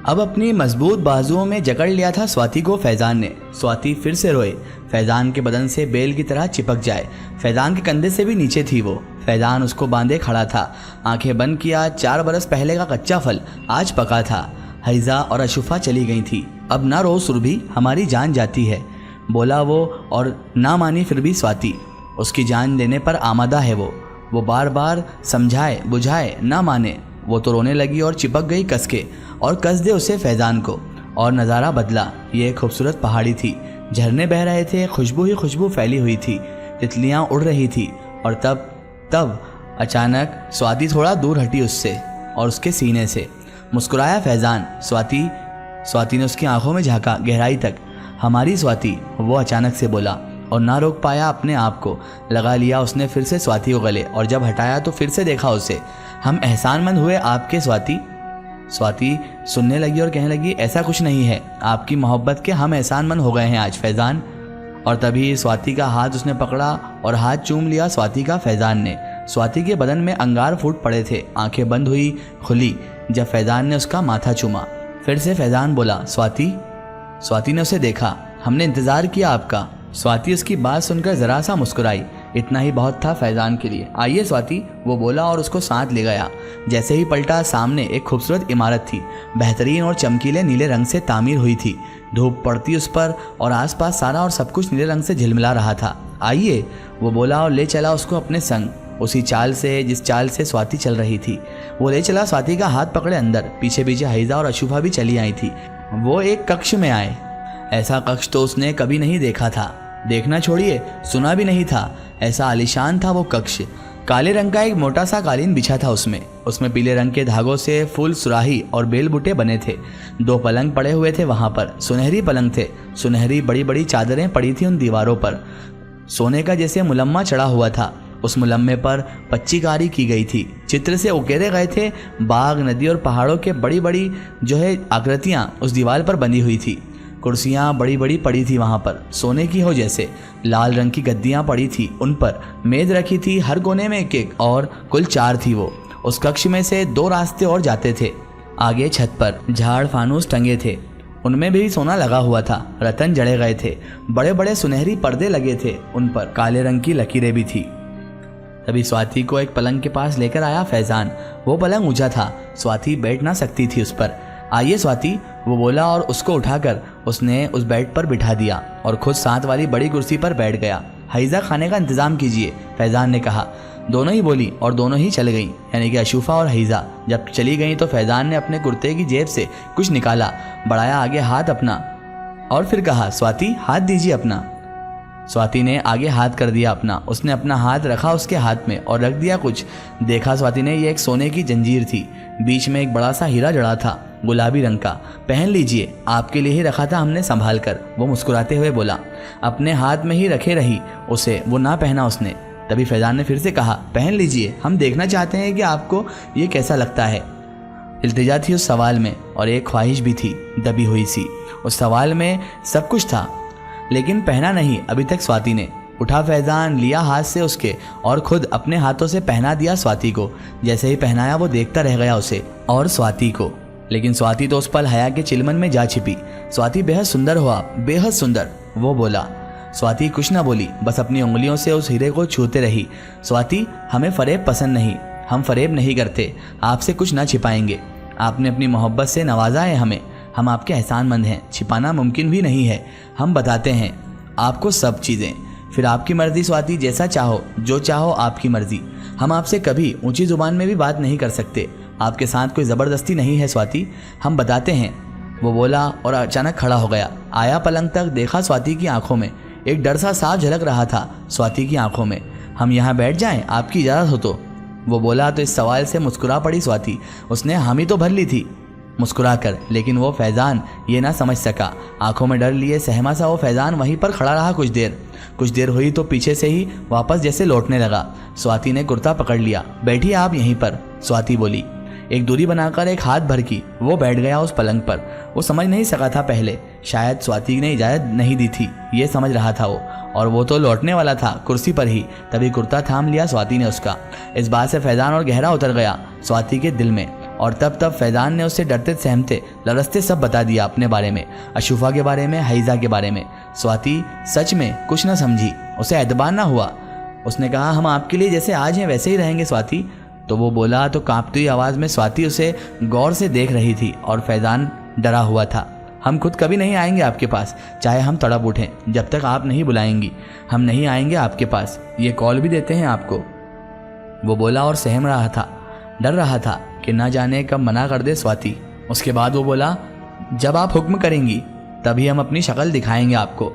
अब अपनी मजबूत बाजुओं में जकड़ लिया था स्वाति को फैजान ने। स्वाति फिर से रोए, फैजान के बदन से बेल की तरह चिपक जाए। फैजान के कंधे से भी नीचे थी वो। फैजान उसको बांधे खड़ा था, आंखें बंद किया। 4 बरस पहले का कच्चा फल आज पका था। हैजा और अशुफा चली गई थी। अब ना रो सुरभि, हमारी जान जाती है, बोला वो, और ना मानी फिर भी स्वाति। उसकी जान लेने पर आमादा है वो बार बार समझाए बुझाए ना माने। वो तो रोने लगी और चिपक गई कस के, और कस दे उसे फैजान को। और नज़ारा बदला। ये एक खूबसूरत पहाड़ी थी, झरने बह रहे थे, खुशबू ही खुशबू फैली हुई थी, तितलियां उड़ रही थी। और तब अचानक स्वाति थोड़ा दूर हटी उससे और उसके सीने से। मुस्कुराया फैजान। स्वाति ने उसकी आंखों में झांका गहराई तक। हमारी स्वाति, वो अचानक से बोला, और ना रोक पाया अपने आप को। लगा लिया उसने फिर से स्वाति को गले, और जब हटाया तो फिर से देखा उसे। हम एहसानमंद हुए आपके स्वाति। स्वाति सुनने लगी और कहने लगी, ऐसा कुछ नहीं है, आपकी मोहब्बत के हम एहसानमंद हो गए हैं आज फैजान। और तभी स्वाति का हाथ उसने पकड़ा और हाथ चूम लिया स्वाति का फैजान ने। स्वाति के बदन में अंगार फूट पड़े थे, आंखें बंद हुई खुली जब फैजान ने उसका माथा चूमा। फिर से फैजान बोला, स्वाति ने उसे देखा, हमने इंतजार किया आपका। स्वाति उसकी बात सुनकर जरा सा मुस्कुराई। इतना ही बहुत था फैजान के लिए। आइए स्वाति, वो बोला और उसको साथ ले गया। जैसे ही पलटा, सामने एक खूबसूरत इमारत थी, बेहतरीन और चमकीले नीले रंग से तामीर हुई थी। धूप पड़ती उस पर और आसपास सारा और सब कुछ नीले रंग से झिलमिला रहा था। आइए, वो बोला और ले चला उसको अपने संग, उसी चाल से जिस चाल से स्वाति चल रही थी। वो ले चला स्वाति का हाथ पकड़े अंदर। पीछे पीछे हैजा और अशुफा भी चली आई थी। वो एक कक्ष में आए। ऐसा कक्ष तो उसने कभी नहीं देखा था, देखना छोड़िए सुना भी नहीं था। ऐसा आलीशान था वो कक्ष। काले रंग का एक मोटा सा कालीन बिछा था उसमें पीले रंग के धागों से फूल सुराही और बेल बूटे बने थे। 2 पलंग पड़े हुए थे वहां पर, सुनहरी पलंग थे। सुनहरी बड़ी बड़ी चादरें पड़ी थी उन दीवारों पर। सोने का जैसे मुलम्मा चढ़ा हुआ था, उस मुलम्मे पर पच्चीकारी की गई थी। चित्र से उकेरे गए थे बाग, नदी और पहाड़ों के बड़ी बड़ी आकृतियां उस दीवार पर बनी हुई थी। कुर्सियां बड़ी बड़ी पड़ी थी वहां पर, सोने की हो जैसे। लाल रंग की गद्दियां पड़ी थी, उन पर मेज रखी थी, हर कोने में एक, और कुल 4 थी वो। उस कक्ष में से 2 रास्ते और जाते थे। आगे छत पर झाड़ फानूस टंगे थे, उनमें भी सोना लगा हुआ था। रतन जड़े गए थे, बड़े बड़े सुनहरी पर्दे लगे थे, उन पर काले रंग की लकीरें भी थी। तभी स्वाति को एक पलंग के पास लेकर आया फैजान। वो पलंग ऊंचा था, स्वाति बैठ ना सकती थी उस पर। आइए स्वाति, वो बोला और उसको उठाकर उसने उस बेड पर बिठा दिया और खुद साथ वाली बड़ी कुर्सी पर बैठ गया। हैजा खाने का इंतजाम कीजिए, फैजान ने कहा। दोनों ही बोली और दोनों ही चल गईं, यानी कि अशुफा और हैजा। जब चली गईं तो फैजान ने अपने कुर्ते की जेब से कुछ निकाला, बढ़ाया आगे हाथ अपना और फिर कहा, स्वाति हाथ दीजिए अपना। स्वाति ने आगे हाथ कर दिया अपना। उसने अपना हाथ रखा उसके हाथ में और रख दिया कुछ। देखा स्वाति ने, ये एक सोने की जंजीर थी, बीच में एक बड़ा सा हीरा जड़ा था, गुलाबी रंग का। पहन लीजिए, आपके लिए ही रखा था हमने संभाल कर, वो मुस्कुराते हुए बोला। अपने हाथ में ही रखे रही उसे, वो ना पहना उसने। तभी फैजान ने फिर से कहा, पहन लीजिए, हम देखना चाहते हैं कि आपको ये कैसा लगता है। इल्तिजा थी उस सवाल में और एक ख्वाहिश भी थी दबी हुई सी। उस सवाल में सब कुछ था, लेकिन पहना नहीं अभी तक स्वाति ने। उठा फैजान, लिया हाथ से उसके और खुद अपने हाथों से पहना दिया स्वाति को। जैसे ही पहनाया वो देखता रह गया उसे और स्वाति को। लेकिन स्वाति तो उस पल हया के चिलमन में जा छिपी। स्वाति बेहद सुंदर हो आप, बेहद सुंदर, वो बोला। स्वाति कुछ ना बोली, बस अपनी उंगलियों से उस हीरे को छूते रही। स्वाति, हमें फरेब पसंद नहीं, हम फरेब नहीं करते, आपसे कुछ ना छिपाएंगे। आपने अपनी मोहब्बत से नवाजा है हमें, हम आपके एहसानमंद हैं, छिपाना मुमकिन भी नहीं है। हम बताते हैं आपको सब चीज़ें, फिर आपकी मर्जी स्वाति, जैसा चाहो जो चाहो आपकी मर्जी। हम आपसे कभी ऊंची जुबान में भी बात नहीं कर सकते, आपके साथ कोई ज़बरदस्ती नहीं है स्वाति, हम बताते हैं, वो बोला और अचानक खड़ा हो गया। आया पलंग तक, देखा स्वाति की आंखों में एक डर सा साफ झलक रहा था। स्वाति की आंखों में, हम यहाँ बैठ जाएं, आपकी इजाज़त हो तो, वो बोला। तो इस सवाल से मुस्कुरा पड़ी स्वाति। उसने हामी तो भर ली थी मुस्कुरा कर, लेकिन वो फैजान ये ना समझ सका। आंखों में डर लिए सहमा सा वो फैजान वहीं पर खड़ा रहा कुछ देर हुई तो पीछे से ही वापस जैसे लौटने लगा। स्वाति ने कुर्ता पकड़ लिया। बैठिए आप यहीं पर, स्वाति बोली। एक दूरी बनाकर एक हाथ भर की वो बैठ गया उस पलंग पर। वो समझ नहीं सका था पहले, शायद स्वाति ने इजाज़त नहीं दी थी, ये समझ रहा था वो, और वो तो लौटने वाला था कुर्सी पर ही। तभी कुर्ता थाम लिया स्वाति ने उसका। इस बात से फैजान और गहरा उतर गया स्वाति के दिल में। और तब फैज़ान ने उसे डरते सहमते लरसते सब बता दिया अपने बारे में, अशूफ़ा के बारे में, हैज़ा के बारे में। स्वाति सच में कुछ न समझी, उसे एतबार ना हुआ। उसने कहा, हम आपके लिए जैसे आज हैं वैसे ही रहेंगे स्वाति। तो वो बोला तो कांपती हुई आवाज़ में स्वाति उसे गौर से देख रही थी और फैज़ान डरा हुआ था। हम खुद कभी नहीं आएंगे आपके पास, चाहे हम तड़प उठें, जब तक आप नहीं बुलाएंगी हम नहीं आएंगे आपके पास। ये कॉल भी देते हैं आपको, वो बोला और सहम रहा था, डर रहा था कि ना जाने कब मना कर दे स्वाति। उसके बाद वो बोला, जब आप हुक्म करेंगी तभी हम अपनी शक्ल दिखाएंगे आपको,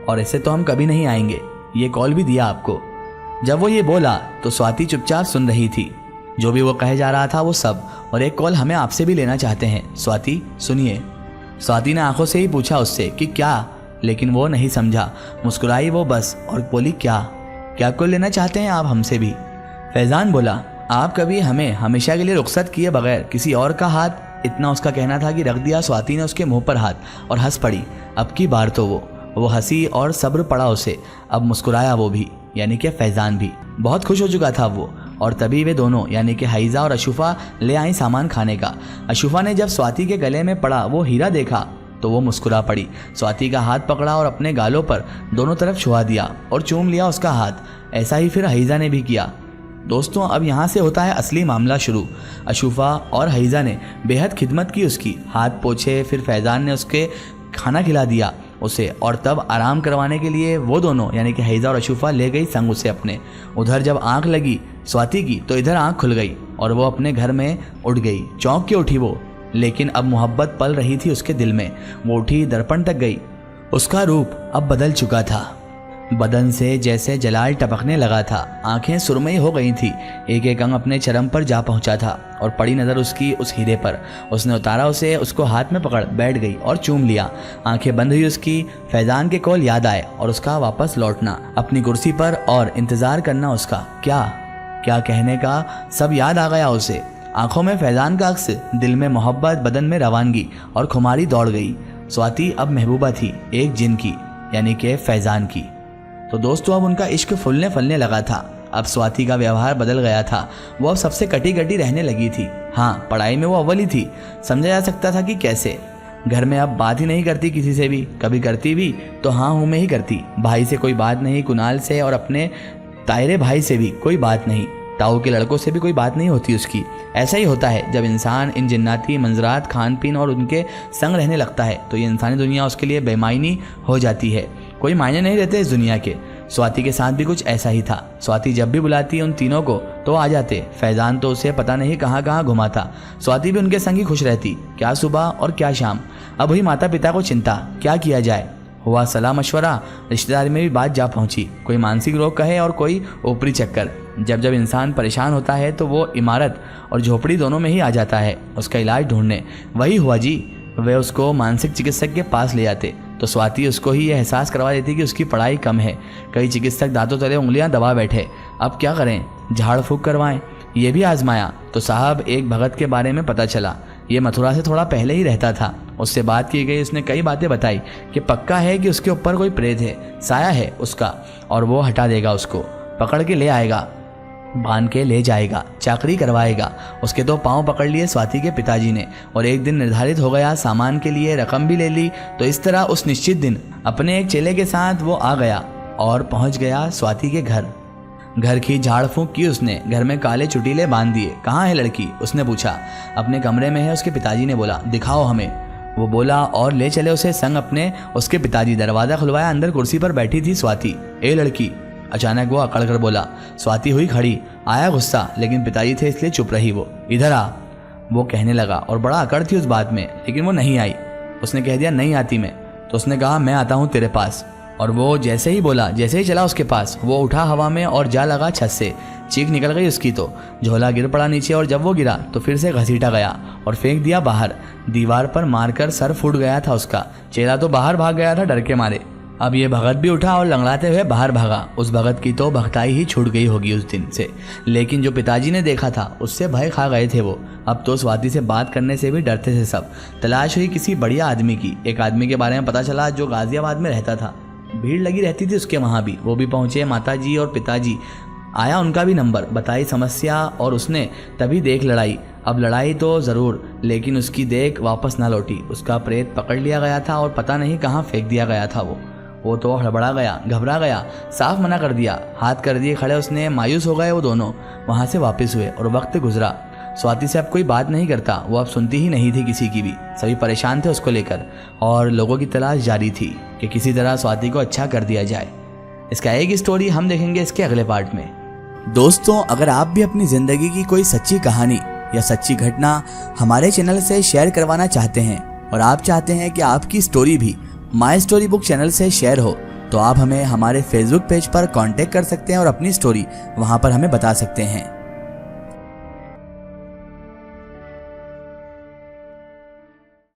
और ऐसे तो हम कभी नहीं आएंगे। ये कॉल भी दिया आपको। जब वो ये बोला तो स्वाति चुपचाप सुन रही थी, जो भी वो कहे जा रहा था वो सब। और एक कॉल हमें आपसे भी लेना चाहते हैं स्वाति, सुनिए। स्वाति ने आंखों से ही पूछा उससे कि क्या, लेकिन वो नहीं समझा। मुस्कुराई वो बस और बोली, क्या कॉल लेना चाहते हैं आप हमसे भी? फैज़ान बोला, आप कभी हमें हमेशा के लिए रुखसत किए बगैर किसी और का हाथ, इतना उसका कहना था कि रख दिया स्वाति ने उसके मुंह पर हाथ और हंस पड़ी। अब की बार तो वो हंसी और सब्र पड़ा उसे। अब मुस्कुराया वो भी, यानी कि फैज़ान भी। बहुत खुश हो चुका था वो। और तभी वे दोनों यानी कि हैज़ा और अशूफ़ा ले आई सामान खाने का। अशूफ़ा ने जब स्वाति के गले में पड़ा वो हीरा देखा तो वो मुस्कुरा पड़ी। स्वाति का हाथ पकड़ा और अपने गालों पर दोनों तरफ छुआ दिया और चूम लिया उसका हाथ। ऐसा ही फिर हैज़ा ने भी किया। दोस्तों, अब यहाँ से होता है असली मामला शुरू। अशूफ़ा और हैज़ा ने बेहद खिदमत की उसकी, हाथ पोछे, फिर फैज़ान ने उसके खाना खिला दिया उसे, और तब आराम करवाने के लिए वो दोनों यानी कि हैज़ा और अशूफ़ा ले गई संग उसे अपने। उधर जब आंख लगी स्वाति की तो इधर आंख खुल गई और वो अपने घर में उठ गई। चौंक के उठी वो, लेकिन अब मोहब्बत पल रही थी उसके दिल में। वो उठी, दर्पण तक गई। उसका रूप अब बदल चुका था, बदन से जैसे जलाल टपकने लगा था। आंखें सुरमई हो गई थी, एक एक अंग अपने चरम पर जा पहुंचा था। और पड़ी नज़र उसकी उस हीरे पर। उसने उतारा उसे, उसको हाथ में पकड़ बैठ गई और चूम लिया। आंखें बंद हुई उसकी। फैज़ान के कॉल याद आए और उसका वापस लौटना अपनी कुर्सी पर और इंतज़ार करना उसका। क्या कहने का सब याद आ गया उसे। आंखों में फैज़ान का अक्स, दिल में मोहब्बत, बदन में रवानगी और खुमारी दौड़ गई। स्वाति अब महबूबा थी, एक जिन की, यानी कि फैज़ान की। तो दोस्तों, अब उनका इश्क फूलने फलने लगा था। अब स्वाति का व्यवहार बदल गया था। वो अब सबसे कटी कटी रहने लगी थी। हाँ, पढ़ाई में वो अव्वल ही थी। समझा जा सकता था कि कैसे। घर में अब बात ही नहीं करती किसी से भी, कभी करती भी तो हाँ हूँ में ही करती। भाई से कोई बात नहीं, कुणाल से और अपने तायरे भाई से भी कोई बात नहीं, ताऊ के लड़कों से भी कोई बात नहीं होती उसकी। ऐसा ही होता है जब इंसान इन जिन्नाती मंजरात, खान पीन और उनके संग रहने लगता है तो ये इंसानी दुनिया उसके लिए बेमायनी हो जाती है। कोई मायने नहीं रहते इस दुनिया के। स्वाति के साथ भी कुछ ऐसा ही था। स्वाति जब भी बुलाती उन तीनों को तो आ जाते। फैज़ान तो उसे पता नहीं कहाँ कहाँ घुमाता। स्वाति भी उनके संग ही खुश रहती, क्या सुबह और क्या शाम। अब हुई माता पिता को चिंता, क्या किया जाए। हुआ सलाह मशवरा, रिश्तेदारी में भी बात जा पहुंची। कोई मानसिक रोग कहे और कोई ऊपरी चक्कर। जब इंसान परेशान होता है तो वो इमारत और झोपड़ी दोनों में ही आ जाता है उसका इलाज ढूंढने। वही हुआ जी। वे उसको मानसिक चिकित्सक के पास ले जाते तो स्वाति उसको ही यह एहसास करवा देती कि उसकी पढ़ाई कम है। कई चिकित्सक दांतों तले उंगलियां दबा बैठे। अब क्या करें, झाड़ फूक करवाएं। ये भी आजमाया तो साहब एक भगत के बारे में पता चला। ये मथुरा से थोड़ा पहले ही रहता था। उससे बात की गई, उसने कई बातें बताई कि पक्का है कि उसके ऊपर कोई प्रेत है, साया है उसका, और वो हटा देगा, उसको पकड़ के ले आएगा, बांध के ले जाएगा, चाकरी करवाएगा। उसके तो पांव पकड़ लिए स्वाति के पिताजी ने और एक दिन निर्धारित हो गया, सामान के लिए रकम भी ले ली। तो इस तरह उस निश्चित दिन अपने एक चेले के साथ वो आ गया और पहुंच गया स्वाति के घर। घर की झाड़ फूंक की उसने, घर में काले चुटीले बांध दिए। कहाँ है लड़की, उसने पूछा। अपने कमरे में है, उसके पिताजी ने बोला। दिखाओ हमें, वो बोला और ले चले उसे संग अपने उसके पिताजी। दरवाजा खुलवाया, अंदर कुर्सी पर बैठी थी स्वाति। ए लड़की, अचानक वो अकड़ कर बोला। स्वाति हुई खड़ी, आया गुस्सा, लेकिन पिताजी थे इसलिए चुप रही वो। इधर आ, वो कहने लगा और बड़ा अकड़ थी उस बात में, लेकिन वो नहीं आई। उसने कह दिया नहीं आती मैं। तो उसने कहा मैं आता हूँ तेरे पास। और वो जैसे ही बोला, जैसे ही चला उसके पास, वो उठा हवा में और जा लगा छत से। चीख निकल गई उसकी तो झोला गिर पड़ा नीचे और जब वो गिरा तो फिर से घसीटा गया और फेंक दिया बाहर। दीवार पर मारकर सर फूट गया था उसका। चेला तो बाहर भाग गया था डर के मारे। अब ये भगत भी उठा और लंगड़ाते हुए बाहर भागा। उस भगत की तो भगताई ही छूट गई होगी उस दिन से, लेकिन जो पिताजी ने देखा था उससे भय खा गए थे वो। अब तो स्वाति से बात करने से भी डरते थे सब। तलाश हुई किसी बढ़िया आदमी की। एक आदमी के बारे में पता चला जो गाजियाबाद में रहता था। भीड़ लगी रहती थी उसके वहाँ भी। वो भी पहुँचे, माताजी और पिताजी आया उनका भी नंबर, बताई समस्या और उसने तभी देख लड़ाई। अब लड़ाई तो ज़रूर, लेकिन उसकी देख वापस ना लौटी। उसका प्रेत पकड़ लिया गया था और पता नहीं कहाँ फेंक दिया गया था। वो तो हड़बड़ा गया, घबरा गया, साफ मना कर दिया, हाथ कर दिए खड़े उसने। मायूस हो गए वो दोनों, वहाँ से वापस हुए और वक्त गुजरा। स्वाति से अब कोई बात नहीं करता, वो अब सुनती ही नहीं थी किसी की भी। सभी परेशान थे उसको लेकर और लोगों की तलाश जारी थी कि किसी तरह स्वाति को अच्छा कर दिया जाए। इसका एक स्टोरी हम देखेंगे इसके अगले पार्ट में। दोस्तों, अगर आप भी अपनी जिंदगी की कोई सच्ची कहानी या सच्ची घटना हमारे चैनल से शेयर करवाना चाहते हैं और आप चाहते हैं कि आपकी स्टोरी भी माय स्टोरी बुक चैनल से शेयर हो, तो आप हमें हमारे फेसबुक पेज पर कांटेक्ट कर सकते हैं और अपनी स्टोरी वहां पर हमें बता सकते हैं।